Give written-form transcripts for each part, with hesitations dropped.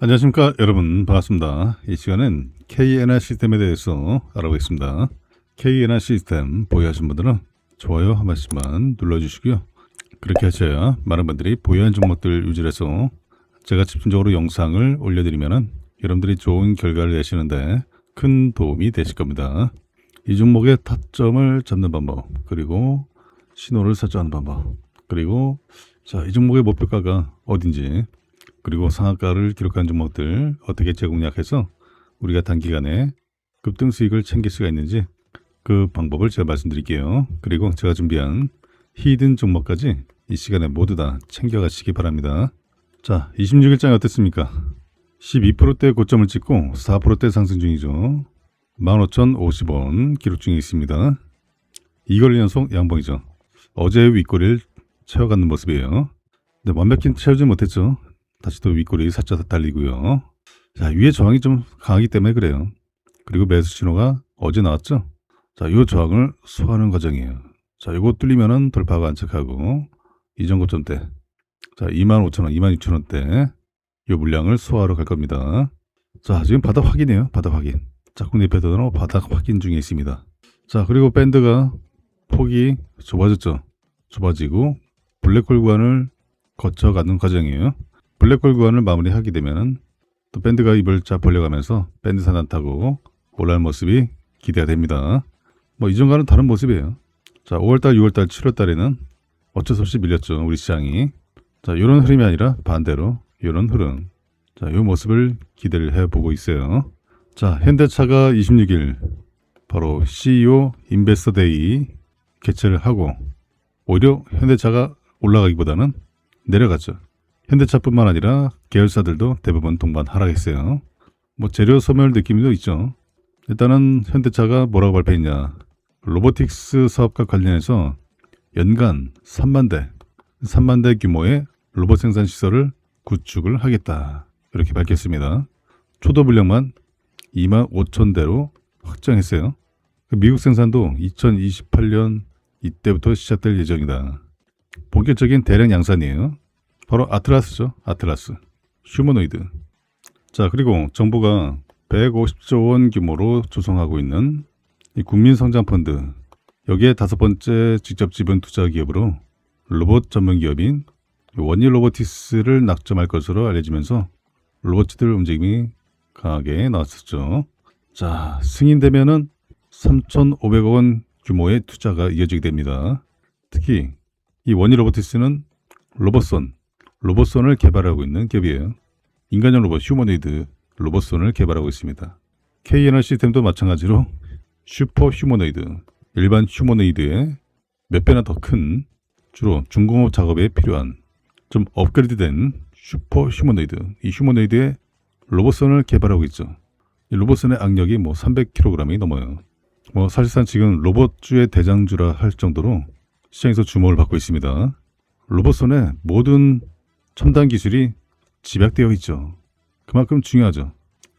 안녕하십니까 여러분, 반갑습니다. 이 시간은 KNR 시스템에 대해서 알아보겠습니다. KNR 시스템 보유하신 분들은 좋아요 한 번씩만 눌러주시고요. 그렇게 하셔야 많은 분들이 보유한 종목들 유지를 해서 제가 집중적으로 영상을 올려드리면 여러분들이 좋은 결과를 내시는데 큰 도움이 되실 겁니다. 이 종목의 타점을 잡는 방법, 그리고 신호를 설정하는 방법, 그리고 이 종목의 목표가가 어딘지, 그리고 상한가를 기록한 종목들 어떻게 재공략해서 우리가 단기간에 급등 수익을 챙길 수가 있는지 그 방법을 제가 말씀드릴게요. 그리고 제가 준비한 히든 종목까지 이 시간에 모두 다 챙겨가시기 바랍니다. 자, 26일장이 어땠습니까? 12%대 고점을 찍고 4%대 상승 중이죠. 15,050원 기록 중에 있습니다. 2거래 연속 양봉이죠. 어제의 윗꼬리를 채워가는 모습이에요. 근데 완벽히 채우지 못했죠. 다시 또 윗꼬리 살짝 달리고요. 자, 위에 저항이 좀 강하기 때문에 그래요. 그리고 매수 신호가 어제 나왔죠. 자, 이 저항을 소화하는 과정이에요. 자, 이거 뚫리면은 돌파가 안착하고 이전 고점대, 자, 25,000원, 26,000원대 이 물량을 소화하러 갈 겁니다. 자, 지금 바닥 확인이에요. 바닥 확인. 짝꿍 패턴으로 바닥 확인 중에 있습니다. 자, 그리고 밴드가 폭이 좁아졌죠. 좁아지고 블랙홀 구간을 거쳐가는 과정이에요. 블랙홀 구간을 마무리하게 되면 또 밴드가 입을 쫙 벌려가면서 밴드 산단 타고 올라가는 모습이 기대가 됩니다. 뭐 이전과는 다른 모습이에요. 자, 5월달, 6월달, 7월달에는 어쩔 수 없이 밀렸죠, 우리 시장이. 자, 이런 흐름이 아니라 반대로 이런 흐름. 자, 이 모습을 기대를 해보고 있어요. 자, 현대차가 26일 바로 CEO 인베스터 데이 개최를 하고 오히려 현대차가 올라가기보다는 내려갔죠. 현대차뿐만 아니라 계열사들도 대부분 동반 하락했어요. 뭐 재료 소멸 느낌도 있죠. 일단은 현대차가 뭐라고 발표했냐. 로보틱스 사업과 관련해서 연간 3만 대 규모의 로봇 생산 시설을 구축을 하겠다. 이렇게 밝혔습니다. 초도 물량만 25,000대로 확정했어요. 미국 생산도 2028년 이때부터 시작될 예정이다. 본격적인 대량 양산이에요. 바로 아틀라스죠. 아틀라스. 휴머노이드. 자, 그리고 정부가 150조 원 규모로 조성하고 있는 이 국민성장펀드. 여기에 5번째 직접 지분 투자 기업으로 로봇 전문 기업인 원일 로보티스를 낙점할 것으로 알려지면서 로봇들 움직임이 강하게 나왔었죠. 자, 승인되면은 3,500억 원 규모의 투자가 이어지게 됩니다. 특히 이 원일 로보티스는 로봇손을 개발하고 있는 기업이에요. 인간형 로봇 휴머노이드 로봇손을 개발하고 있습니다. KNR 시스템도 마찬가지로 슈퍼 휴머노이드, 일반 휴머노이드의 몇 배나 더 큰 주로 중공업 작업에 필요한 좀 업그레이드된 슈퍼 휴머노이드, 이 휴머노이드의 로봇선을 개발하고 있죠. 이 로봇선의 악력이 300kg이 넘어요. 사실상 지금 로봇주의 대장주라 할 정도로 시장에서 주목을 받고 있습니다. 로봇선의 모든 첨단 기술이 집약되어 있죠. 그만큼 중요하죠.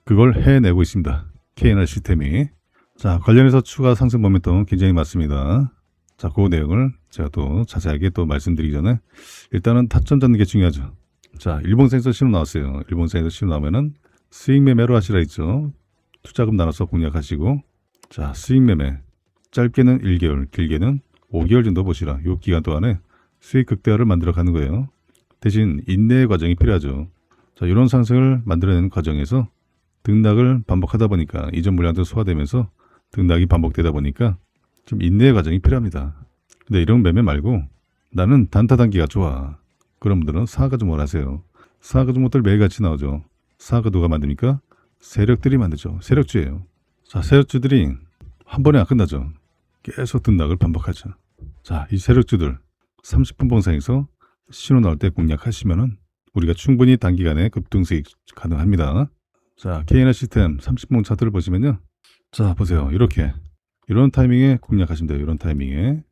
그걸 해내고 있습니다. KNR 시스템이. 자, 관련해서 추가 상승 모멘텀 굉장히 많습니다. 자, 그 내용을 제가 또 자세하게 또 말씀드리기 전에 일단은 타점 잡는 게 중요하죠. 자, 일본생에서 신호 나왔어요. 일본생에서 신호 나오면은 수익 매매로 하시라 했죠. 투자금 나눠서 공략하시고, 자, 수익 매매 짧게는 1개월, 길게는 5개월 정도 보시라. 이 기간 동안에 수익 극대화를 만들어 가는 거예요. 대신 인내의 과정이 필요하죠. 자, 이런 상승을 만들어내는 과정에서 등락을 반복하다 보니까 이전 물량도 소화되면서 등락이 반복되다 보니까 좀 인내의 과정이 필요합니다. 근데 이런 매매 말고 나는 단타 단기가 좋아. 그런 분들은 상한가 종목을 하세요. 상한가 종목들 매일같이 나오죠. 상한가 누가 만듭니까? 세력들이 만들죠. 세력주예요. 자, 세력주들이 한 번에 안 끝나죠. 계속 등락을 반복하죠. 자, 이 세력주들 30분 봉상에서 신호 나올 때 공략하시면은 우리가 충분히 단기간에 급등수익 가능합니다. 자, KNR 시스템 30분 차트를 보시면요. 자, 보세요. 이런 타이밍에 공략하시면 돼요. 이런 타이밍에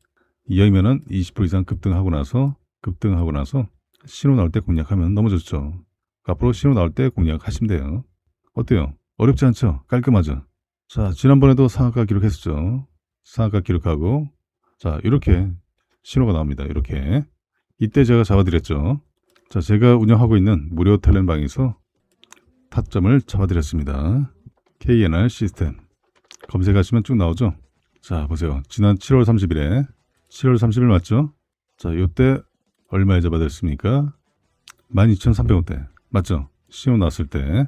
이왕이면은 20% 이상 급등하고 나서 신호 나올 때 공략하면 너무 좋죠. 앞으로 신호 나올 때 공략하시면 돼요. 어때요? 어렵지 않죠? 깔끔하죠? 자, 지난번에도 상한가 기록했었죠. 상한가 기록하고, 자, 이렇게 신호가 나옵니다. 이렇게. 이때 제가 잡아드렸죠. 자, 제가 운영하고 있는 무료 텔레방에서 타점을 잡아드렸습니다. KNR 시스템 검색하시면 쭉 나오죠. 자 보세요. 지난 7월 30일에 7월 30일 맞죠? 자 요때 얼마에 잡아드렸습니까? 12,300원대 맞죠? 신호 나왔을 때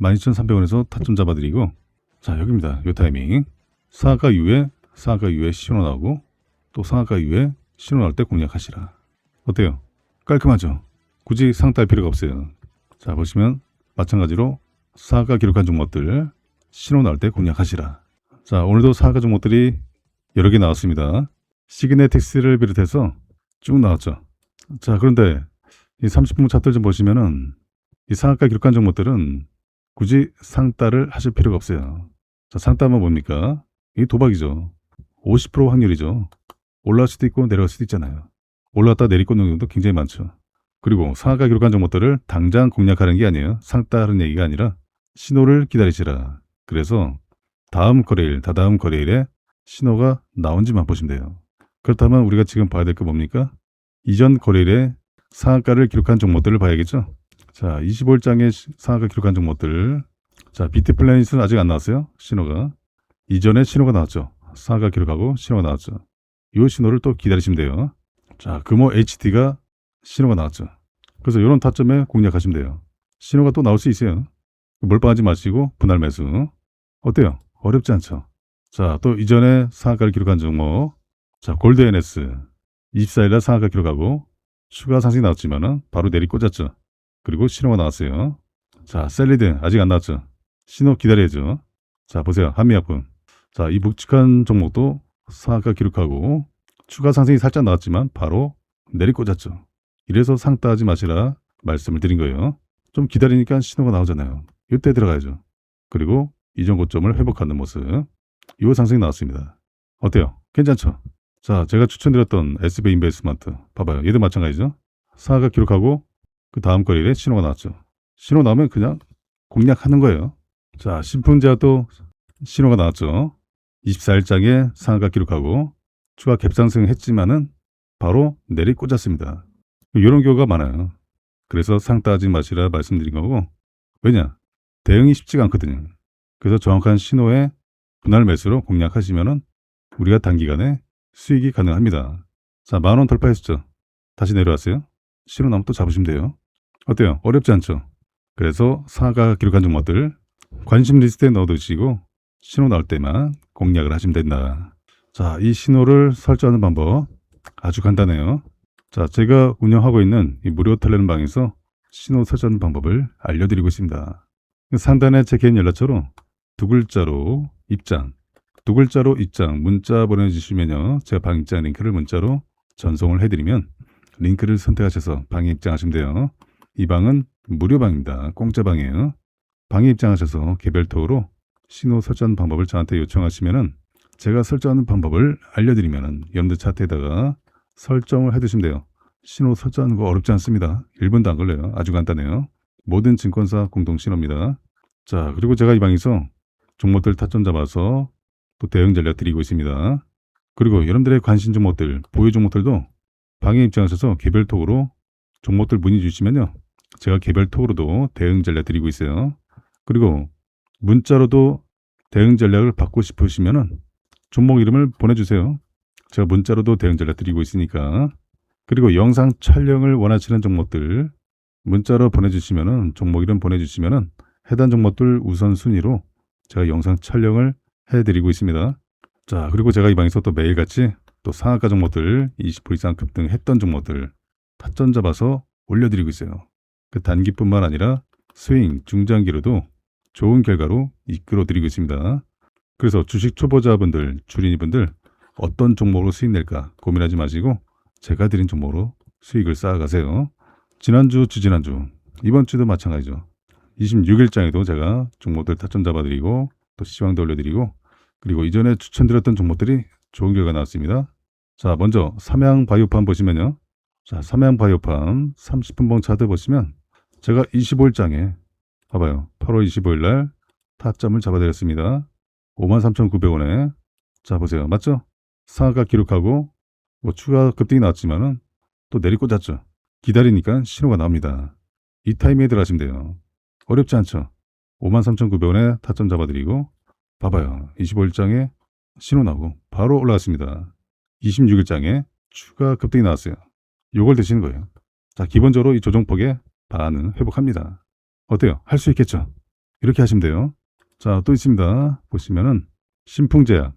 12,300원에서 타점 잡아드리고 자 여기입니다. 요 타이밍 상한가 이후에 신호 나오고 또 상한가 이후에 신호 나올 때 공략하시라. 어때요? 깔끔하죠? 굳이 상따할 필요가 없어요. 자 보시면 마찬가지로 상한가 기록한 종목들 신호 나올 때 공략하시라. 자 오늘도 상한가 종목들이 여러 개 나왔습니다. 시그네틱스를 비롯해서 쭉 나왔죠. 자 그런데 이 30분 차트를 좀 보시면은 이 상한가 기록한 종목들은 굳이 상따를 하실 필요가 없어요. 자 상따하면 뭡니까? 이게 도박이죠. 50% 확률이죠. 올라갈 수도 있고 내려갈 수도 있잖아요. 올라갔다 내리꽂는 경우도 굉장히 많죠. 그리고 상한가 기록한 종목들을 당장 공략하는 게 아니에요. 상따하는 얘기가 아니라 신호를 기다리시라. 그래서 다음 거래일, 다다음 거래일에 신호가 나온지만 보시면 돼요. 그렇다면 우리가 지금 봐야 될 게 뭡니까? 이전 거래일에 상한가를 기록한 종목들을 봐야겠죠. 자, 25일장에 상한가 기록한 종목들. 자, 비트플래닛은 아직 안 나왔어요. 신호가. 이전에 신호가 나왔죠. 상한가 기록하고 신호가 나왔죠. 이 신호를 또 기다리시면 돼요. 자, 금호 HD가 신호가 나왔죠. 그래서 이런 타점에 공략하시면 돼요. 신호가 또 나올 수 있어요. 몰빵하지 마시고 분할 매수. 어때요? 어렵지 않죠? 자, 또 이전에 상한가를 기록한 종목. 자, 골드 NS 24일날 상한가 기록하고 추가 상승이 나왔지만은 바로 내리꽂았죠. 그리고 신호가 나왔어요. 자, 셀리드 아직 안 나왔죠. 신호 기다려야죠. 자, 보세요. 한미약품. 자, 이 묵직한 종목도 상한가 기록하고 추가 상승이 살짝 나왔지만 바로 내리꽂았죠. 이래서 상따하지 마시라 말씀을 드린 거예요. 좀 기다리니까 신호가 나오잖아요. 이때 들어가야죠. 그리고 이전 고점을 회복하는 모습. 이 상승이 나왔습니다. 어때요? 괜찮죠? 자, 제가 추천드렸던 SB 인베스트먼트 봐봐요. 얘도 마찬가지죠. 상한가 기록하고 그 다음 거래일에 신호가 나왔죠. 신호 나오면 그냥 공략하는 거예요. 자, 신풍제약도 신호가 나왔죠. 24일장에 상한가 기록하고 추가 갭상승 했지만은 바로 내리꽂았습니다. 이런 경우가 많아요. 그래서 상따하지 마시라 말씀드린 거고, 왜냐? 대응이 쉽지가 않거든요. 그래서 정확한 신호에 분할 매수로 공략하시면은 우리가 단기간에 수익이 가능합니다. 자, 10,000원 돌파했었죠. 다시 내려왔어요. 신호 나면 또 잡으시면 돼요. 어때요? 어렵지 않죠? 그래서 상한가 기록한 종목들 관심 리스트에 넣어두시고 신호 나올 때만 공략을 하시면 된다. 자, 이 신호를 설정하는 방법 아주 간단해요. 자, 제가 운영하고 있는 이 무료 텔레그램 방에서 신호 설정 방법을 알려드리고 있습니다. 상단에 제 개인 연락처로 두 글자로 입장, 문자 보내주시면요. 제가 방 입장 링크를 문자로 전송을 해드리면 링크를 선택하셔서 방에 입장하시면 돼요. 이 방은 무료 방입니다. 공짜 방이에요. 방에 입장하셔서 개별톡으로 신호 설정 방법을 저한테 요청하시면은 제가 설정하는 방법을 알려드리면은 여러분들 차트에다가 설정을 해두시면 돼요. 신호 설정하는 거 어렵지 않습니다. 1분도 안 걸려요. 아주 간단해요. 모든 증권사 공동 신호입니다. 자, 그리고 제가 이 방에서 종목들 타점 잡아서 또 대응 전략 드리고 있습니다. 그리고 여러분들의 관심 종목들, 보유 종목들도 방에 입장하셔서 개별톡으로 종목들 문의 주시면요. 제가 개별톡으로도 대응 전략 드리고 있어요. 그리고 문자로도 대응 전략을 받고 싶으시면은 종목 이름을 보내주세요. 제가 문자로도 대응 전략 드리고 있으니까. 그리고 영상 촬영을 원하시는 종목들 문자로 보내주시면은 종목 이름 보내주시면은 해당 종목들 우선순위로 제가 영상 촬영을 해드리고 있습니다. 자, 그리고 제가 이 방에서 또 매일같이 또 상한가 종목들 20% 이상 급등했던 종목들 타점 잡아서 올려드리고 있어요. 그 단기뿐만 아니라 스윙, 중장기로도 좋은 결과로 이끌어드리고 있습니다. 그래서 주식 초보자분들, 주린이분들 어떤 종목으로 수익 낼까 고민하지 마시고 제가 드린 종목으로 수익을 쌓아가세요. 지난주, 주지난주, 이번 주도 마찬가지죠. 26일장에도 제가 종목들 타점 잡아드리고 또 시황도 올려드리고 그리고 이전에 추천드렸던 종목들이 좋은 결과 나왔습니다. 자, 먼저 삼양바이오팜 보시면요. 자, 삼양바이오팜 30분봉 차트 보시면 제가 25일장에 봐봐요. 8월 25일 날 타점을 잡아드렸습니다. 53,900원에 자 보세요. 맞죠? 상한가 기록하고 뭐 추가 급등이 나왔지만은 또 내리꽂았죠. 기다리니까 신호가 나옵니다. 이 타이밍에 들어가시면 돼요. 어렵지 않죠? 53,900원에 타점 잡아드리고 봐봐요. 25일장에 신호 나오고 바로 올라갔습니다. 26일장에 추가 급등이 나왔어요. 요걸 드시는 거예요. 자, 기본적으로 이 조정폭의 반은 회복합니다. 어때요? 할 수 있겠죠? 이렇게 하시면 돼요. 자, 또 있습니다. 보시면은 신풍제약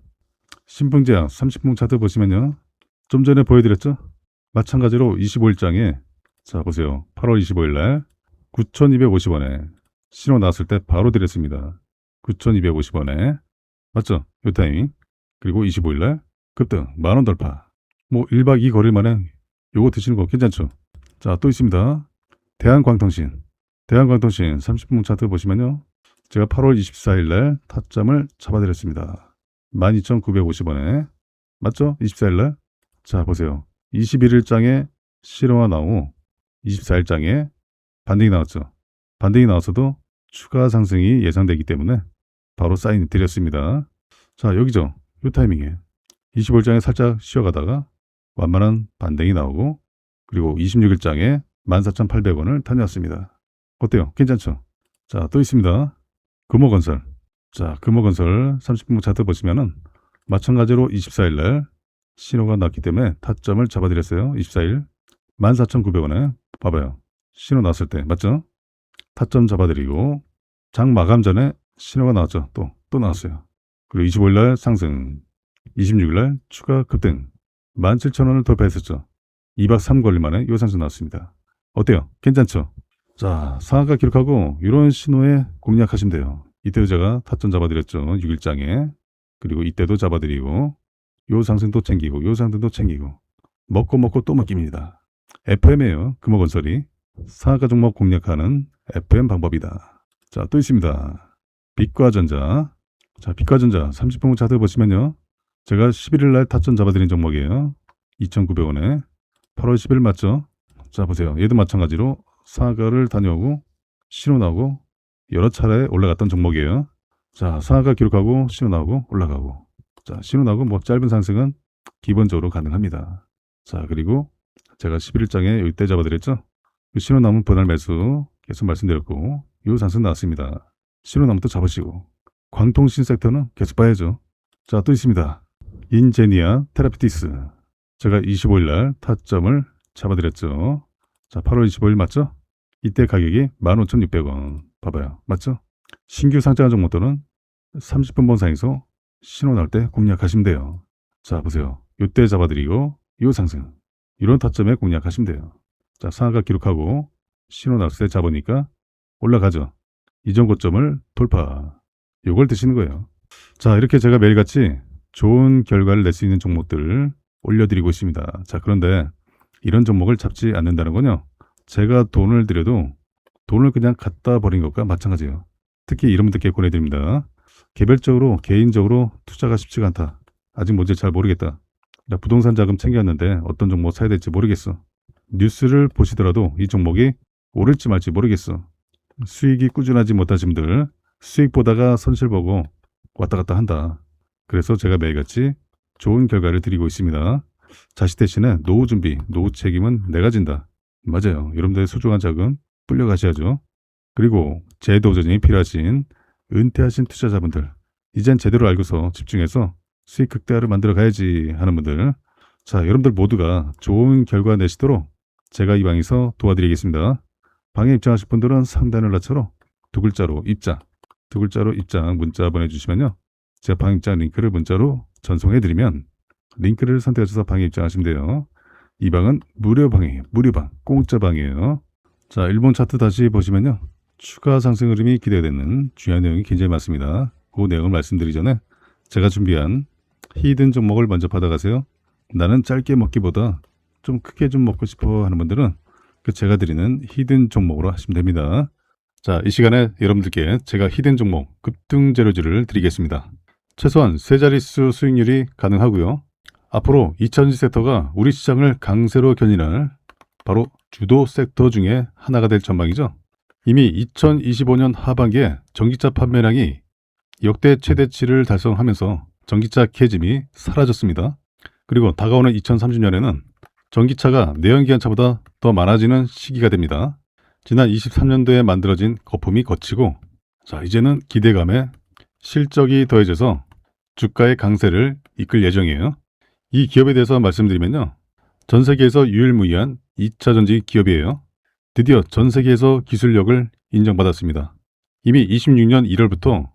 30분 차트 보시면요. 좀 전에 보여드렸죠? 마찬가지로 25일장에 자, 보세요. 8월 25일 날 9,250원에 신호 나왔을 때 바로 드렸습니다. 9,250원에 맞죠? 요 타이밍. 그리고 25일 날 급등 만원 돌파. 뭐 1박 2 거리 만에 요거 드시는 거 괜찮죠? 자, 또 있습니다. 대한광통신 30분 차트 보시면요. 제가 8월 24일 날 타점을 잡아드렸습니다. 12,950원에 맞죠? 24일 날. 자, 보세요. 21일장에 신호가 나오고 24일장에 반등이 나왔죠. 반등이 나왔어도 추가 상승이 예상되기 때문에 바로 사인 드렸습니다. 자, 여기죠. 이 타이밍에 25일장에 살짝 쉬어가다가 완만한 반등이 나오고 그리고 26일장에 14,800원을 다녀왔습니다. 어때요? 괜찮죠? 자, 또 있습니다. 금호건설. 자, 금호건설 30분 차트 보시면은 마찬가지로 24일날 신호가 났기 때문에 타점을 잡아드렸어요. 24일 14,900원에 봐봐요. 신호 났을 때 맞죠? 타점 잡아드리고 장 마감 전에 신호가 나왔죠. 또 나왔어요. 그리고 25일날 상승 26일날 추가 급등 17,000원을 돌파했었죠. 2박 3거리 만에 요 상승 나왔습니다. 어때요? 괜찮죠? 자, 상한가 기록하고 이런 신호에 공략하시면 돼요. 이때도 제가 타점 잡아드렸죠. 6일장에. 그리고 이때도 잡아드리고 요 상승도 챙기고 요 상승도 챙기고 먹고 또 먹깁니다. FM이에요. 금호건설이. 상한가 종목 공략하는 FM 방법이다. 자, 또 있습니다. 빛과전자. 자, 빛과전자 30분 차트 보시면요. 제가 11일날 타점 잡아드린 종목이에요. 2,900원에 8월 10일 맞죠? 자, 보세요. 얘도 마찬가지로 상한가를 다녀오고 신호 나오고 여러 차례 올라갔던 종목이에요. 자, 상한가 기록하고 신호 나오고 올라가고 자, 신호 나오고 뭐 짧은 상승은 기본적으로 가능합니다. 자, 그리고 제가 11일장에 이때 잡아드렸죠? 신호 나오면 분할 매수 계속 말씀드렸고 이 상승 나왔습니다. 신호 나오면 또 잡으시고 광통신 섹터는 계속 봐야죠. 자, 또 있습니다. 인제니아 테라피티스. 제가 25일날 타점을 잡아드렸죠. 자, 8월 25일 맞죠? 이때 가격이 15,600원. 봐봐요. 맞죠? 신규 상장한 종목들은 30분 번상에서 신호 날 때 공략하시면 돼요. 자, 보세요. 이때 잡아드리고 이 상승. 이런 타점에 공략하시면 돼요. 자, 상한가 기록하고 신호 날 때 잡으니까 올라가죠. 이전 고점을 돌파. 요걸 드시는 거예요. 자, 이렇게 제가 매일같이 좋은 결과를 낼 수 있는 종목들을 올려드리고 있습니다. 자, 그런데 이런 종목을 잡지 않는다는 건요. 제가 돈을 들여도 돈을 그냥 갖다 버린 것과 마찬가지예요. 특히 이런 분들께 권해드립니다. 개별적으로 개인적으로 투자가 쉽지가 않다. 아직 뭔지 잘 모르겠다. 나 부동산 자금 챙겼는데 어떤 종목 사야 될지 모르겠어. 뉴스를 보시더라도 이 종목이 오를지 말지 모르겠어. 수익이 꾸준하지 못하신 분들 수익 보다가 손실 보고 왔다 갔다 한다. 그래서 제가 매일같이 좋은 결과를 드리고 있습니다. 자식 대신에 노후 준비, 노후 책임은 내가 진다. 맞아요. 여러분들의 소중한 자금 불려 가셔야죠. 그리고 재도전이 필요하신 은퇴하신 투자자분들 이젠 제대로 알고서 집중해서 수익 극대화를 만들어 가야지 하는 분들 자, 여러분들 모두가 좋은 결과 내시도록 제가 이 방에서 도와드리겠습니다. 방에 입장하실 분들은 상단을 나처럼 두 글자로 입장 문자 보내주시면요. 제가 방 입장 링크를 문자로 전송해드리면 링크를 선택하셔서 방에 입장하시면 돼요. 이 방은 무료 방이에요. 무료방, 공짜 방이에요. 자, 일본 차트 다시 보시면요. 추가 상승 흐름이 기대되는 중요한 내용이 굉장히 많습니다. 그 내용을 말씀드리기 전에 제가 준비한 히든 종목을 먼저 받아가세요. 나는 짧게 먹기보다 좀 크게 좀 먹고 싶어 하는 분들은 그 제가 드리는 히든 종목으로 하시면 됩니다. 자, 이 시간에 여러분들께 제가 히든 종목 급등 재료주를 드리겠습니다. 최소한 세 자릿수 수익률이 가능하고요. 앞으로 2000지 섹터가 우리 시장을 강세로 견인할 바로 주도 섹터 중에 하나가 될 전망이죠. 이미 2025년 하반기에 전기차 판매량이 역대 최대치를 달성하면서 전기차 캐즘이 사라졌습니다. 그리고 다가오는 2030년에는 전기차가 내연기관차보다 더 많아지는 시기가 됩니다. 지난 23년도에 만들어진 거품이 거치고 자, 이제는 기대감에 실적이 더해져서 주가의 강세를 이끌 예정이에요. 이 기업에 대해서 말씀드리면요. 전 세계에서 유일무이한 2차 전지 기업이에요. 드디어 전 세계에서 기술력을 인정받았습니다. 이미 26년 1월부터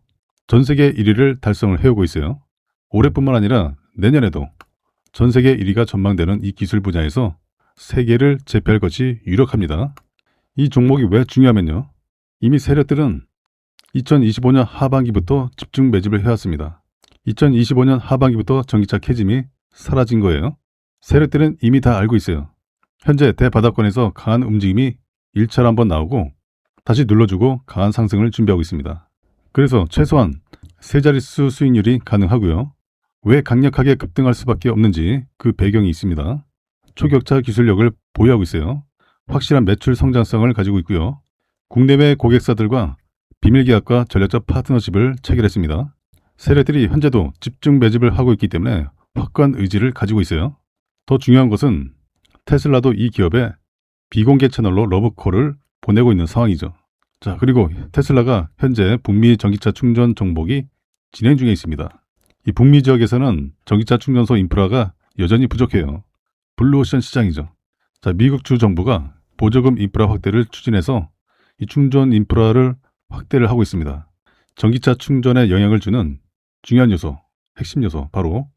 전 세계 1위를 달성을 해오고 있어요. 올해뿐만 아니라 내년에도 전 세계 1위가 전망되는 이 기술 분야에서 세계를 제패할 것이 유력합니다. 이 종목이 왜 중요하면요. 이미 세력들은 2025년 하반기부터 집중 매집을 해왔습니다. 2025년 하반기부터 전기차 캐짐이 사라진 거예요. 세력들은 이미 다 알고 있어요. 현재 대바닥권에서 강한 움직임이 1차로 한번 나오고 다시 눌러주고 강한 상승을 준비하고 있습니다. 그래서 최소한 세 자릿수 수익률이 가능하고요. 왜 강력하게 급등할 수밖에 없는지 그 배경이 있습니다. 초격차 기술력을 보유하고 있어요. 확실한 매출 성장성을 가지고 있고요. 국내외 고객사들과 비밀계약과 전략적 파트너십을 체결했습니다. 세력들이 현재도 집중 매집을 하고 있기 때문에 확고한 의지를 가지고 있어요. 더 중요한 것은 테슬라도 이 기업에 비공개 채널로 러브콜을 보내고 있는 상황이죠. 자, 그리고 테슬라가 현재 북미 전기차 충전 정복이 진행 중에 있습니다. 이 북미 지역에서는 전기차 충전소 인프라가 여전히 부족해요. 블루오션 시장이죠. 자, 미국 주 정부가 보조금 인프라 확대를 추진해서 이 충전 인프라를 확대를 하고 있습니다. 전기차 충전에 영향을 주는 중요한 요소, 핵심 요소, 바로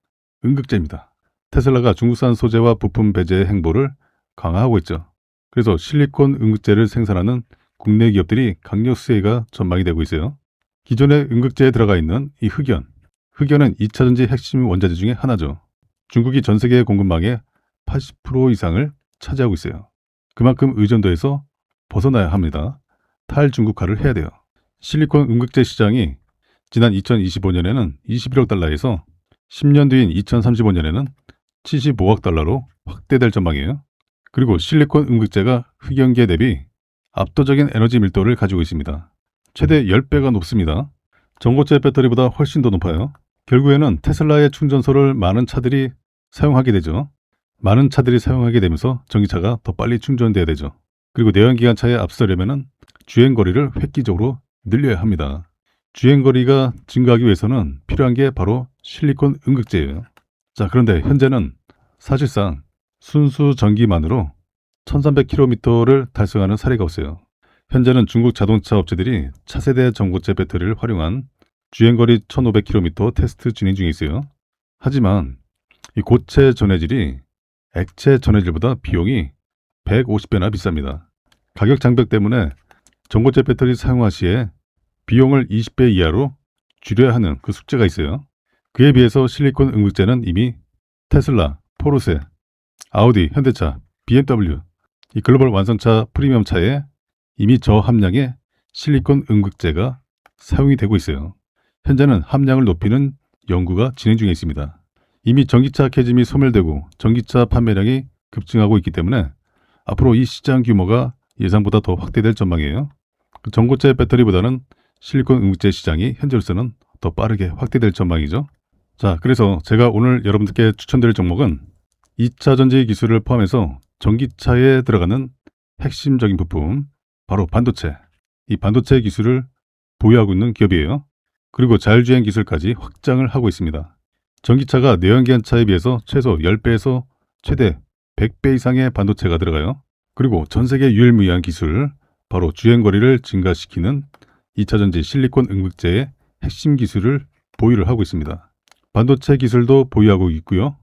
음극재입니다. 테슬라가 중국산 소재와 부품 배제 행보를 강화하고 있죠. 그래서 실리콘 음극재를 생산하는 국내 기업들이 강력 수혜가 전망이 되고 있어요. 기존의 음극재에 들어가 있는 이 흑연은 2차전지 핵심 원자재 중에 하나죠. 중국이 전 세계 공급망의 80% 이상을 차지하고 있어요. 그만큼 의존도에서 벗어나야 합니다. 탈중국화를 해야 돼요. 실리콘 음극재 시장이 지난 2025년에는 21억 달러에서 10년 뒤인 2035년에는 75억 달러로 확대될 전망이에요. 그리고 실리콘 음극재가 흑연계 대비 압도적인 에너지 밀도를 가지고 있습니다. 최대 10배가 높습니다. 전고체 배터리보다 훨씬 더 높아요. 결국에는 테슬라의 충전소를 많은 차들이 사용하게 되죠. 많은 차들이 사용하게 되면서 전기차가 더 빨리 충전돼야 되죠. 그리고 내연기관차에 앞서려면 주행거리를 획기적으로 늘려야 합니다. 주행거리가 증가하기 위해서는 필요한 게 바로 실리콘 음극재예요. 자, 그런데 현재는 사실상 순수 전기만으로 1300km를 달성하는 사례가 없어요. 현재는 중국 자동차 업체들이 차세대 전고체 배터리를 활용한 주행거리 1500km 테스트 진행 중에 있어요. 하지만 이 고체 전해질이 액체 전해질보다 비용이 150배나 비쌉니다. 가격 장벽 때문에 전고체 배터리 사용화 시에 비용을 20배 이하로 줄여야 하는 그 숙제가 있어요. 그에 비해서 실리콘 음극재는 이미 테슬라, 포르쉐, 아우디, 현대차, BMW, 이 글로벌 완성차 프리미엄 차에 이미 저함량의 실리콘 음극재가 사용이 되고 있어요. 현재는 함량을 높이는 연구가 진행 중에 있습니다. 이미 전기차 캐즘이 소멸되고 전기차 판매량이 급증하고 있기 때문에 앞으로 이 시장 규모가 예상보다 더 확대될 전망이에요. 전고체 배터리보다는 실리콘 음극재 시장이 현재로서는 더 빠르게 확대될 전망이죠. 자, 그래서 제가 오늘 여러분들께 추천드릴 종목은 2차 전지 기술을 포함해서 전기차에 들어가는 핵심적인 부품, 바로 반도체. 이 반도체 기술을 보유하고 있는 기업이에요. 그리고 자율주행 기술까지 확장을 하고 있습니다. 전기차가 내연기관차에 비해서 최소 10배에서 최대 100배 이상의 반도체가 들어가요. 그리고 전 세계 유일무이한 기술, 바로 주행거리를 증가시키는 2차전지 실리콘 음극재의 핵심 기술을 보유를 하고 있습니다. 반도체 기술도 보유하고 있고요.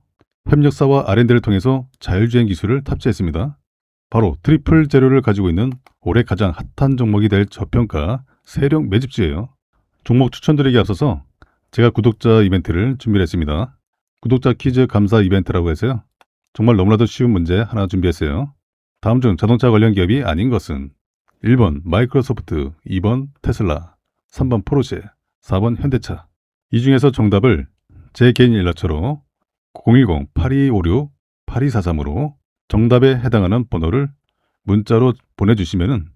협력사와 R&D를 통해서 자율주행 기술을 탑재했습니다. 바로 트리플 재료를 가지고 있는 올해 가장 핫한 종목이 될 저평가 세력 매집주예요. 종목 추천드리기 앞서서 제가 구독자 이벤트를 준비를 했습니다. 구독자 퀴즈 감사 이벤트라고 해서요. 정말 너무나도 쉬운 문제 하나 준비했어요. 다음 중 자동차 관련 기업이 아닌 것은 1번 마이크로소프트, 2번 테슬라, 3번 포르쉐, 4번 현대차. 이 중에서 정답을 제 개인 연락처로 010-8256-8243으로 정답에 해당하는 번호를 문자로 보내주시면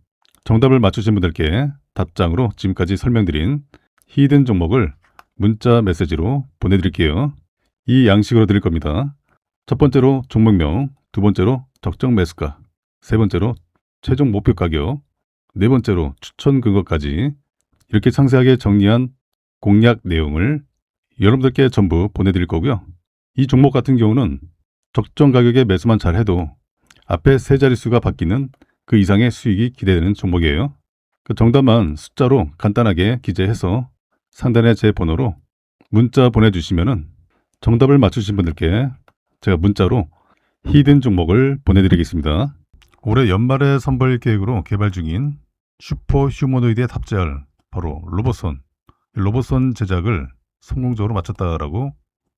정답을 맞추신 분들께 답장으로 지금까지 설명드린 히든 종목을 문자 메시지로 보내드릴게요. 이 양식으로 드릴 겁니다. 첫 번째로 종목명, 두 번째로 적정 매수가, 세 번째로 최종 목표 가격, 네 번째로 추천 근거까지 이렇게 상세하게 정리한 공략 내용을 여러분들께 전부 보내드릴 거고요. 이 종목 같은 경우는 적정 가격에 매수만 잘 해도 앞에 세 자릿수가 바뀌는 그 이상의 수익이 기대되는 종목이에요. 그 정답만 숫자로 간단하게 기재해서 상단에 제 번호로 문자 보내주시면은 정답을 맞추신 분들께 제가 문자로 히든 종목을 보내드리겠습니다. 올해 연말에 선보일 계획으로 개발 중인 슈퍼 휴머노이드에 탑재할 바로 로봇선 제작을 성공적으로 마쳤다라고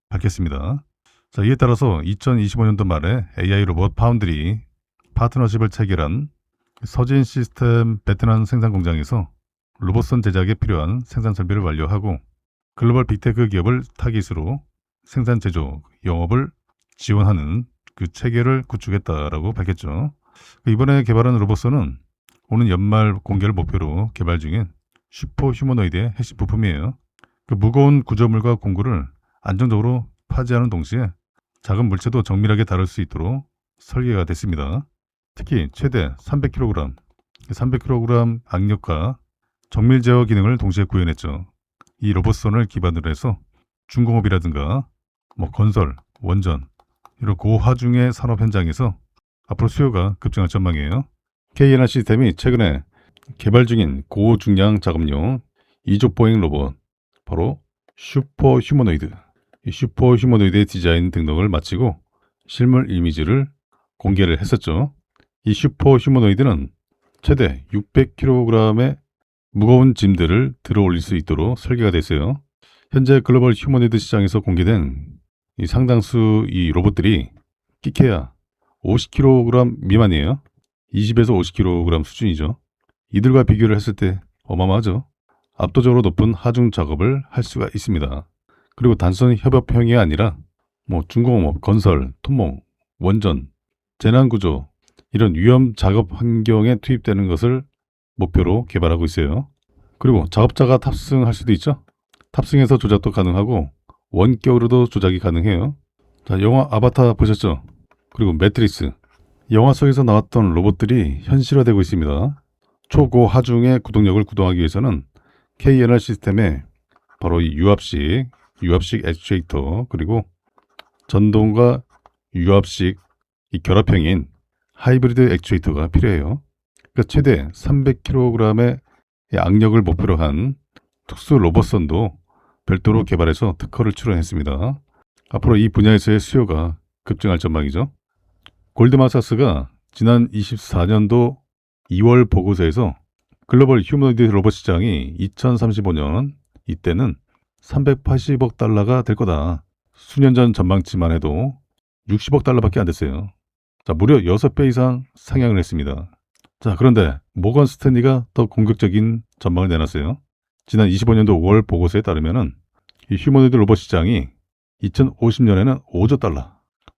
밝혔습니다. 자, 이에 따라서 2025년도 말에 AI 로봇 파운드리 파트너십을 체결한 서진 시스템 베트남 생산 공장에서 로봇선 제작에 필요한 생산 설비를 완료하고 글로벌 빅테크 기업을 타깃으로 생산 제조 영업을 지원하는 그 체계를 구축했다라고 밝혔죠. 이번에 개발한 로봇선은 오는 연말 공개를 목표로 개발 중인 슈퍼 휴머노이드의 핵심 부품이에요. 그 무거운 구조물과 공구를 안정적으로 파지하는 동시에 작은 물체도 정밀하게 다룰 수 있도록 설계가 됐습니다. 특히 최대 300kg, 300kg 악력과 정밀 제어 기능을 동시에 구현했죠. 이 로봇선을 기반으로 해서 중공업이라든가 건설, 원전 이런 고하중의 산업 현장에서 앞으로 수요가 급증할 전망이에요. KNR 시스템이 최근에 개발 중인 고중량 작업용 이족 보행 로봇 바로 슈퍼 휴머노이드, 이 슈퍼 휴머노이드의 디자인 등록을 마치고 실물 이미지를 공개를 했었죠. 이 슈퍼 휴머노이드는 최대 600kg의 무거운 짐들을 들어 올릴 수 있도록 설계가 됐어요. 현재 글로벌 휴머노이드 시장에서 공개된 이 상당수 이 로봇들이 끼케야 50kg 미만이에요. 20에서 50kg 수준이죠. 이들과 비교를 했을 때 어마어마하죠. 압도적으로 높은 하중 작업을 할 수가 있습니다. 그리고 단순 협업형이 아니라 중공업, 건설, 토목, 원전, 재난구조 이런 위험 작업 환경에 투입되는 것을 목표로 개발하고 있어요. 그리고 작업자가 탑승할 수도 있죠. 탑승해서 조작도 가능하고 원격으로도 조작이 가능해요. 자, 영화 아바타 보셨죠? 그리고 매트리스, 영화 속에서 나왔던 로봇들이 현실화되고 있습니다. 초고 하중의 구동력을 구동하기 위해서는 KNR 시스템에 바로 이 유압식 액추에이터 그리고 전동과 유압식 이 결합형인 하이브리드 액추에이터가 필요해요. 그러니까 최대 300kg의 악력을 목표로 한 특수 로봇선도 별도로 개발해서 특허를 출원했습니다. 앞으로 이 분야에서의 수요가 급증할 전망이죠. 골드만삭스가 지난 24년도 2월 보고서에서 글로벌 휴머노이드 로봇 시장이 2035년 이때는 380억 달러가 될 거다. 수년 전 전망치만 해도 60억 달러밖에 안 됐어요. 자, 무려 6배 이상 상향을 했습니다. 자, 그런데 모건 스탠리가 더 공격적인 전망을 내놨어요. 지난 25년도 5월 보고서에 따르면은 이 휴머노이드 로봇 시장이 2050년에는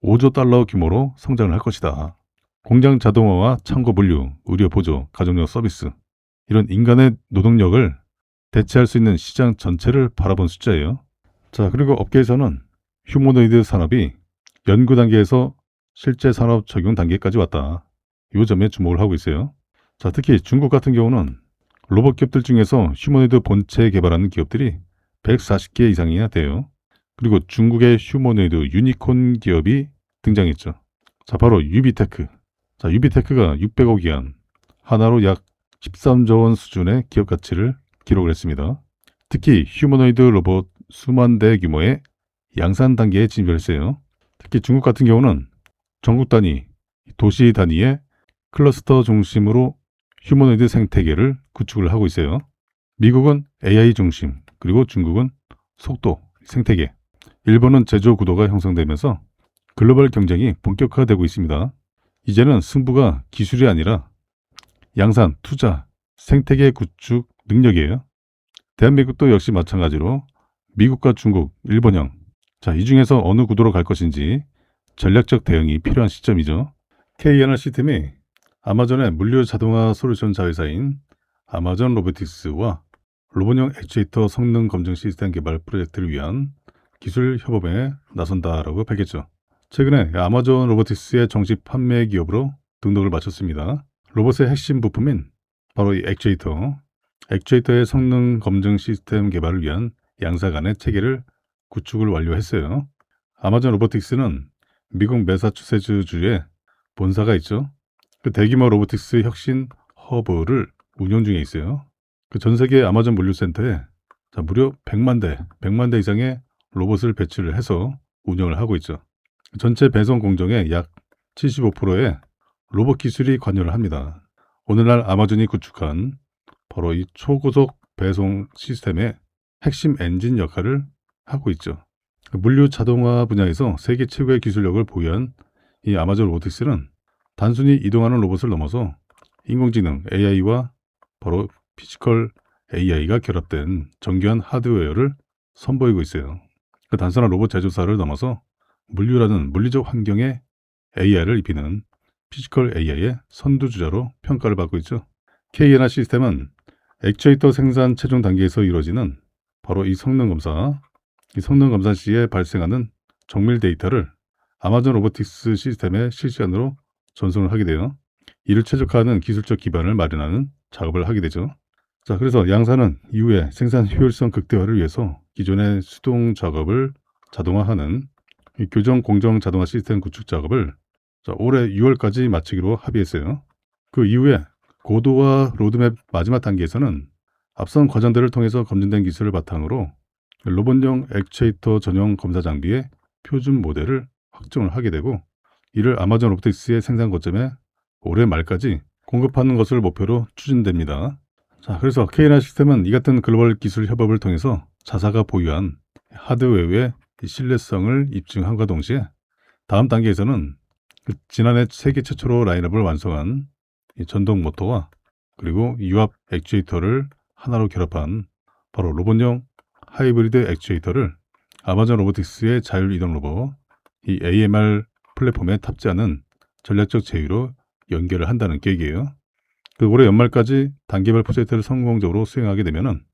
5조 달러 규모로 성장을 할 것이다. 공장 자동화와 창고 물류, 의료 보조, 가정용 서비스 이런 인간의 노동력을 대체할 수 있는 시장 전체를 바라본 숫자예요. 자, 그리고 업계에서는 휴머노이드 산업이 연구 단계에서 실제 산업 적용 단계까지 왔다. 이 점에 주목을 하고 있어요. 자, 특히 중국 같은 경우는 로봇 기업들 중에서 휴머노이드 본체 개발하는 기업들이 140개 이상이나 돼요. 그리고 중국의 휴머노이드 유니콘 기업이 등장했죠. 자, 바로 유비테크. 자, 유비테크가 600억 위안, 하나로 약 13조 원 수준의 기업 가치를 기록을 했습니다. 특히 휴머노이드 로봇 수만 대 규모의 양산 단계에 진입을 했어요. 특히 중국 같은 경우는 전국 단위, 도시 단위의 클러스터 중심으로 휴머노이드 생태계를 구축을 하고 있어요. 미국은 AI 중심, 그리고 중국은 속도, 생태계, 일본은 제조 구도가 형성되면서 글로벌 경쟁이 본격화되고 있습니다. 이제는 승부가 기술이 아니라 양산, 투자, 생태계 구축 능력이에요. 대한민국도 역시 마찬가지로 미국과 중국, 일본형, 자, 이 중에서 어느 구도로 갈 것인지 전략적 대응이 필요한 시점이죠. KNR 시스템이 아마존의 물류 자동화 솔루션 자회사인 아마존 로보틱스와 로봇용 액추에이터 성능 검증 시스템 개발 프로젝트를 위한 기술 협업에 나선다라고 밝혔죠. 최근에 아마존 로보틱스의 정식 판매 기업으로 등록을 마쳤습니다. 로봇의 핵심 부품인 바로 이 액추에이터, 액추에이터의 성능 검증 시스템 개발을 위한 양사 간의 체계를 구축을 완료했어요. 아마존 로보틱스는 미국 매사추세츠주에 본사가 있죠. 그 대규모 로보틱스 혁신 허브를 운영 중에 있어요. 그 전 세계 아마존 물류센터에 무려 100만 대 이상의 로봇을 배치를 해서 운영을 하고 있죠. 전체 배송 공정의 약 75%에 로봇 기술이 관여를 합니다. 오늘날 아마존이 구축한 바로 이 초고속 배송 시스템의 핵심 엔진 역할을 하고 있죠. 물류 자동화 분야에서 세계 최고의 기술력을 보유한 이 아마존 로보틱스는 단순히 이동하는 로봇을 넘어서 인공지능 AI와 바로 피지컬 AI가 결합된 정교한 하드웨어를 선보이고 있어요. 그 단순한 로봇 제조사를 넘어서 물류라는 물리적 환경에 AI를 입히는 피지컬 AI의 선두주자로 평가를 받고 있죠. K&R 시스템은 액추에이터 생산 최종 단계에서 이루어지는 바로 이 성능 검사 시에 발생하는 정밀 데이터를 아마존 로보틱스 시스템에 실시간으로 전송을 하게 돼요. 이를 최적화하는 기술적 기반을 마련하는 작업을 하게 되죠. 자, 그래서 양사는 이후에 생산 효율성 극대화를 위해서 기존의 수동 작업을 자동화하는 이 교정 공정 자동화 시스템 구축 작업을 올해 6월까지 마치기로 합의했어요. 그 이후에 고도화 로드맵 마지막 단계에서는 앞선 과정들을 통해서 검증된 기술을 바탕으로 로봇용 액추에이터 전용 검사 장비의 표준 모델을 확정을 하게 되고, 이를 아마존 로보틱스의 생산 거점에 올해 말까지 공급하는 것을 목표로 추진됩니다. 자, 그래서 K&R 시스템은 이 같은 글로벌 기술 협업을 통해서 자사가 보유한 하드웨어의 신뢰성을 입증함과 동시에 다음 단계에서는 지난해 세계 최초로 라인업을 완성한 전동 모터와 그리고 유압 액추에이터를 하나로 결합한 바로 로봇용 하이브리드 액추에이터를 아마존 로보틱스의 자율 이동 로봇 이 AMR 플랫폼에 탑재하는 전략적 제휴로 연결을 한다는 계획이에요. 그 올해 연말까지 단계별 프로젝트를 성공적으로 수행하게 되면은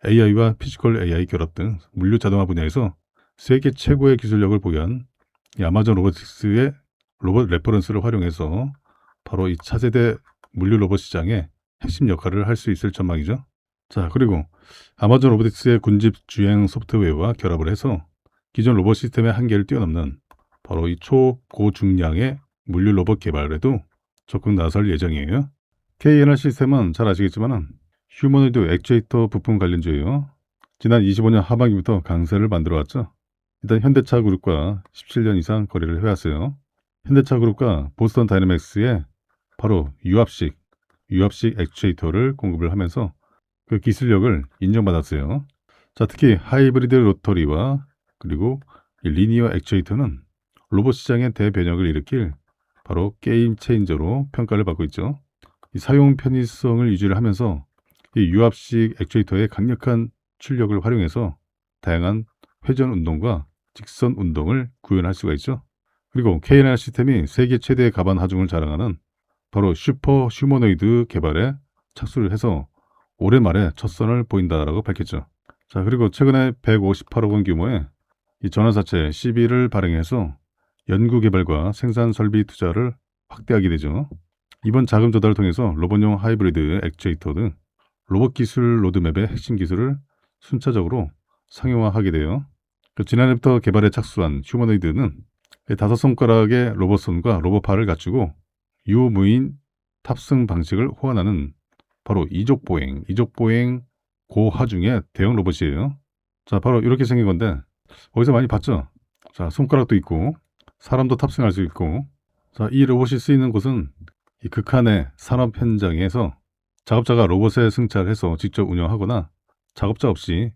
AI와 피지컬 AI 결합 등 물류 자동화 분야에서 세계 최고의 기술력을 보유한 이 아마존 로보틱스의 로봇 레퍼런스를 활용해서 바로 이 차세대 물류 로봇 시장의 핵심 역할을 할 수 있을 전망이죠. 자, 그리고 아마존 로보틱스의 군집 주행 소프트웨어와 결합을 해서 기존 로봇 시스템의 한계를 뛰어넘는 바로 이 초고중량의 물류 로봇 개발에도 적극 나설 예정이에요. K&R 시스템은 잘 아시겠지만 휴머노이드 액추에이터 부품 관련주예요. 지난 25년 하반기부터 강세를 만들어 왔죠. 일단 현대차 그룹과 17년 이상 거래를 해왔어요. 현대차 그룹과 보스턴 다이내믹스에 바로 유압식 액추에이터를 공급을 하면서 그 기술력을 인정받았어요. 자, 특히 하이브리드 로터리와 그리고 리니어 액추에이터는 로봇 시장의 대변혁을 일으킬 바로 게임 체인저로 평가를 받고 있죠. 이 사용 편의성을 유지를 하면서 이 유압식 액추에이터의 강력한 출력을 활용해서 다양한 회전 운동과 직선 운동을 구현할 수가 있죠. 그리고 K&R 시스템이 세계 최대의 가반 하중을 자랑하는 바로 슈퍼 휴머노이드 개발에 착수를 해서 올해 말에 첫 선을 보인다라고 밝혔죠. 자, 그리고 최근에 158억 원 규모의 이 전환사채 CB를 발행해서 연구개발과 생산 설비 투자를 확대하게 되죠. 이번 자금 조달을 통해서 로봇용 하이브리드 액추에이터 등 로봇 기술 로드맵의 핵심 기술을 순차적으로 상용화하게 돼요. 지난해부터 개발에 착수한 휴머노이드는 5손가락의 로봇손과 로봇팔을 갖추고 유무인 탑승 방식을 호환하는 바로 이족보행 고하중의 대형 로봇이에요. 자, 바로 이렇게 생긴 건데 어디서 많이 봤죠? 자, 손가락도 있고 사람도 탑승할 수 있고, 자, 이 로봇이 쓰이는 곳은 이 극한의 산업 현장에서 작업자가 로봇에 승차해서 직접 운영하거나 작업자 없이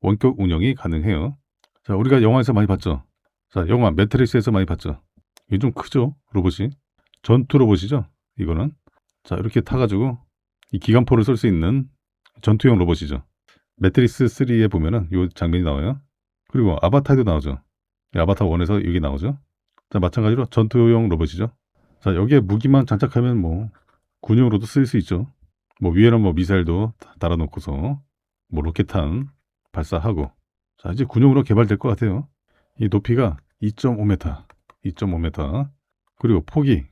원격 운영이 가능해요. 자, 우리가 영화에서 많이 봤죠? 자, 영화 매트릭스에서 많이 봤죠? 이게 좀 크죠? 로봇이. 전투 로봇이죠? 이거는. 자, 이렇게 타가지고 이 기관포를 쏠 수 있는 전투용 로봇이죠. 매트릭스 3에 보면은 이 장면이 나와요. 그리고 아바타에도 나오죠. 아바타 1에서 여기 나오죠. 자, 마찬가지로 전투용 로봇이죠. 자, 여기에 무기만 장착하면 뭐 군용으로도 쓸 수 있죠. 뭐 위에는 뭐 미사일도 달아놓고서 뭐 로켓탄 발사하고, 자, 이제 군용으로 개발될 것 같아요. 이 높이가 2.5m, 그리고 폭이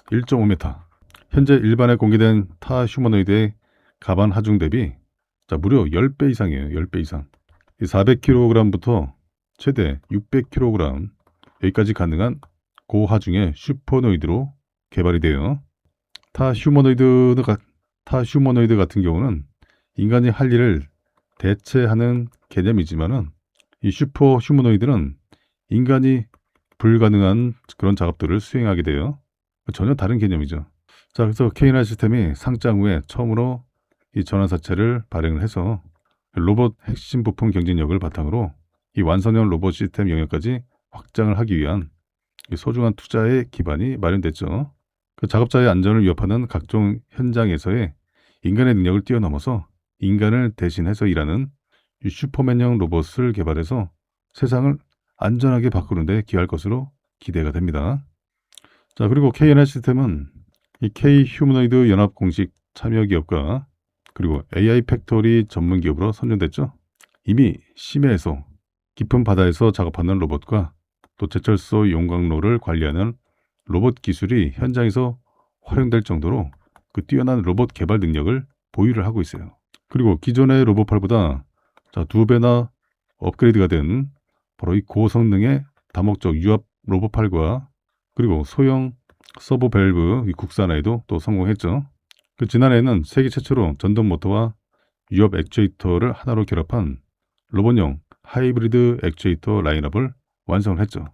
1.5m. 현재 일반에 공개된 타 휴머노이드의 가반 하중 대비 자, 무려 10배 이상이에요. 10배 이상. 400kg부터 최대 600kg 여기까지 가능한 고하중의 슈퍼노이드로 개발이 돼요. 타 휴머노이드 같은 경우는 인간이 할 일을 대체하는 개념이지만은 이 슈퍼 휴머노이드는 인간이 불가능한 그런 작업들을 수행하게 돼요. 전혀 다른 개념이죠. 자, 그래서 K9 시스템이 상장 후에 처음으로 이 전환사채를 발행을 해서 로봇 핵심 부품 경쟁력을 바탕으로 이 완성형 로봇 시스템 영역까지 확장을 하기 위한 소중한 투자의 기반이 마련됐죠. 그 작업자의 안전을 위협하는 각종 현장에서의 인간의 능력을 뛰어넘어서 인간을 대신해서 일하는 이 슈퍼맨형 로봇을 개발해서 세상을 안전하게 바꾸는 데 기여할 것으로 기대가 됩니다. 자, 그리고 KNR 시스템은 이 K 휴머노이드 연합 공식 참여 기업과 그리고 AI 팩토리 전문 기업으로 선정됐죠. 이미 심해에서 깊은 바다에서 작업하는 로봇과 또 제철소 용광로를 관리하는 로봇 기술이 현장에서 활용될 정도로 그 뛰어난 로봇 개발 능력을 보유를 하고 있어요. 그리고 기존의 로봇팔보다 2배나 업그레이드가 된 바로 이 고성능의 다목적 유압 로봇팔과 그리고 소형 서버 밸브 국산화에도 또 성공했죠. 그 지난해에는 세계 최초로 전동 모터와 유압 액추에이터를 하나로 결합한 로봇용 하이브리드 액추에이터 라인업을 완성을 했죠.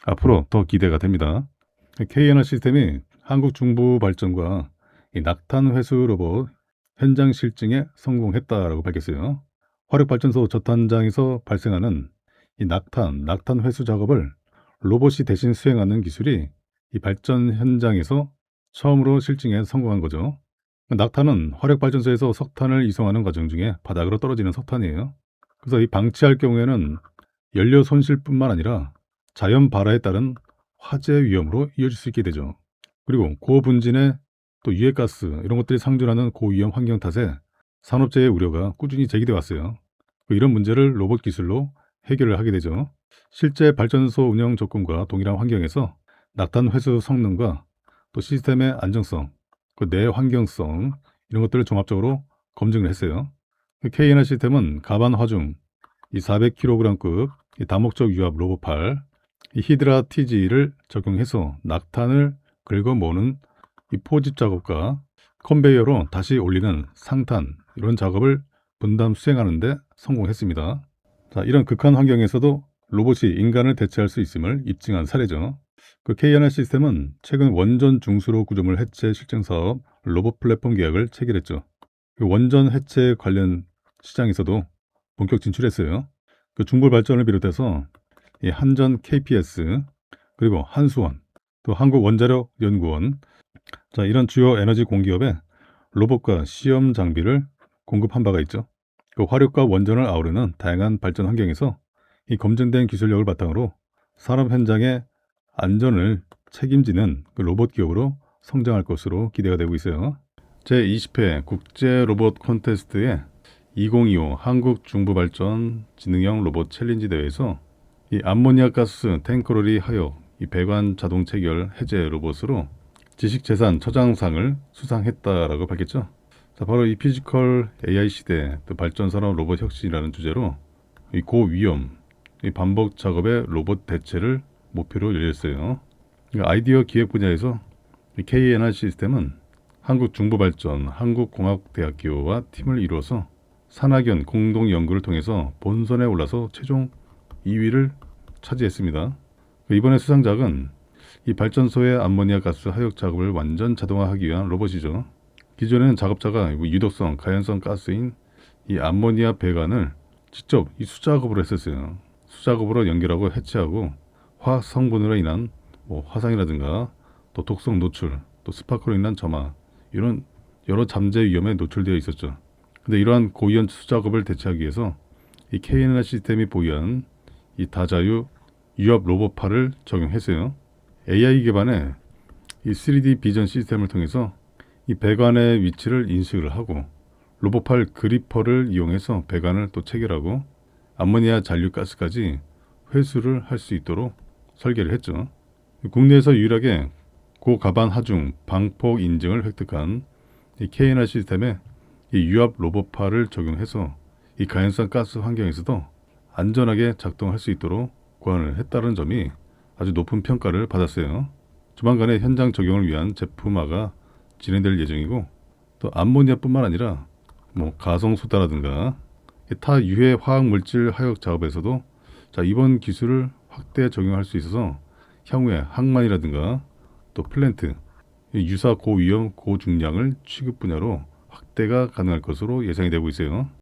앞으로 더 기대가 됩니다. KNR 시스템이 한국 중부 발전과 이 낙탄 회수 로봇 현장 실증에 성공했다라고 밝혔어요. 화력발전소 젖단장에서 발생하는 이 낙탄 회수 작업을 로봇이 대신 수행하는 기술이 이 발전 현장에서 처음으로 실증에 성공한 거죠. 낙탄은 화력발전소에서 석탄을 이송하는 과정 중에 바닥으로 떨어지는 석탄이에요. 그래서 이 방치할 경우에는 연료 손실뿐만 아니라 자연 발화에 따른 화재 위험으로 이어질 수 있게 되죠. 그리고 고분진의 또 유해가스 이런 것들이 상존하는 고위험 환경 탓에 산업재해 우려가 꾸준히 제기돼 왔어요. 이런 문제를 로봇 기술로 해결을 하게 되죠. 실제 발전소 운영 조건과 동일한 환경에서 낙탄 회수 성능과 또 시스템의 안정성, 그 내환경성 이런 것들을 종합적으로 검증을 했어요. KNR 시스템은 가반 화중 이 400kg급 이 다목적 유압 로봇팔 이 히드라 TG를 적용해서 낙탄을 긁어 모으는 이 포집 작업과 컨베이어로 다시 올리는 상탄 이런 작업을 분담 수행하는 데 성공했습니다. 자, 이런 극한 환경에서도 로봇이 인간을 대체할 수 있음을 입증한 사례죠. 그 KNR 시스템은 최근 원전 중수로 구조물 해체 실증 사업 로봇 플랫폼 계약을 체결했죠. 그 원전 해체 관련 시장에서도 본격 진출했어요. 그 중불 발전을 비롯해서 이 한전 KPS 그리고 한수원 또 한국원자력연구원 자, 이런 주요 에너지 공기업에 로봇과 시험 장비를 공급한 바가 있죠. 그 화력과 원전을 아우르는 다양한 발전 환경에서 이 검증된 기술력을 바탕으로 산업 현장의 안전을 책임지는 그 로봇 기업으로 성장할 것으로 기대가 되고 있어요. 제20회 국제 로봇 콘테스트의 2025 한국 중부발전 지능형 로봇 챌린지 대회에서 이 암모니아 가스 탱크로리 하역 이 배관 자동 체결 해제 로봇으로 지식재산 처장상을 수상했다라고 밝혔죠. 자, 바로 이 피지컬 AI 시대 또 발전산업 로봇 혁신이라는 주제로 이 고위험 이 반복 작업의 로봇 대체를 목표로 열렸어요. 아이디어 기획 분야에서 이 KNR 시스템은 한국중부발전 한국공학대학교와 팀을 이루어서 산학연 공동 연구를 통해서 본선에 올라서 최종 2위를 차지했습니다. 이번에 수상작은 이 발전소의 암모니아 가스 하역 작업을 완전 자동화하기 위한 로봇이죠. 기존에는 작업자가 유독성, 가연성 가스인 이 암모니아 배관을 직접 이 수작업으로 했었어요. 수작업으로 연결하고 해체하고 화학 성분으로 인한 화상이라든가 또 독성 노출, 또 스파크로 인한 점화 이런 여러 잠재 위험에 노출되어 있었죠. 근데 이러한 고위험 수작업을 대체하기 위해서 이 KNR 시스템이 보유한 이 다자유 유압 로봇팔을 적용했어요. AI 기반의 이 3D 비전 시스템을 통해서 이 배관의 위치를 인식을 하고 로봇팔 그리퍼를 이용해서 배관을 또 체결하고 암모니아 잔류 가스까지 회수를 할 수 있도록 설계를 했죠. 국내에서 유일하게 고가반 하중 방폭 인증을 획득한 이 KNR 시스템의 이 유압 로봇파를 적용해서 이 가연산 가스 환경에서도 안전하게 작동할 수 있도록 고안을 했다는 점이 아주 높은 평가를 받았어요. 조만간에 현장 적용을 위한 제품화가 진행될 예정이고, 또 암모니아뿐만 아니라 뭐 가성소다라든가 타 유해 화학 물질 하역 작업에서도 이번 기술을 확대 적용할 수 있어서 향후에 항만이라든가 또 플랜트, 유사 고위험 고중량을 취급 분야로 확대가 가능할 것으로 예상이 되고 있어요.